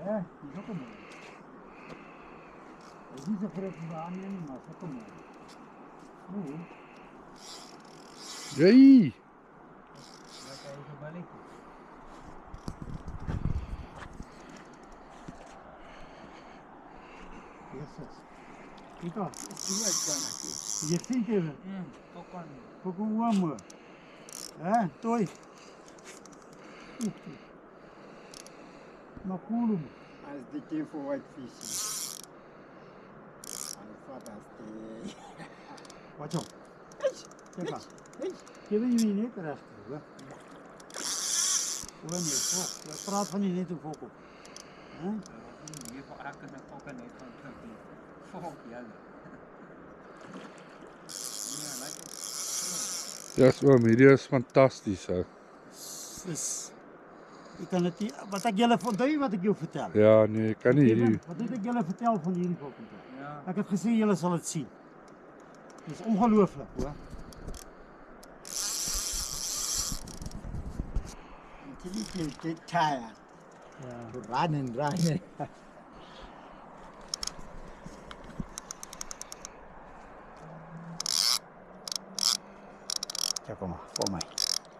Ja, die is ook een mooi. Het is niet zo groot als de aannemen, maar het is ook een mooi. Mooi. Jee! Lekker even balletje. Jezus. Kijk al. Je vindt even. Ook een warme. Hè, toi. Maar cool. As the cave for white fish. And father's day. Watch out. Kijk aan. Je weet niet meer terecht. Hoor niet, je praat van die niet te fokken. Hier voor haar kunnen fokken niet van fok, ja. Ja, so, hierdie is fantasties. Ik kan het niet, wat ik jullie vertel, wat ik jou vertel. Ja, nee, ik kan nie hierdie. Wat ik jullie vertel van hierdie fokken. Ja. Ik heb gezien, jullie zal het zien. Het is ongelooflijk hoor. Until you get tired. Ja. To run and run. Kijk maar, voor mij.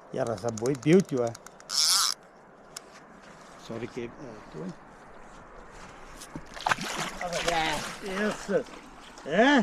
Ja, dat is een mooi beeld hoor. Sorry, ik heb Ja. Yes. Hè?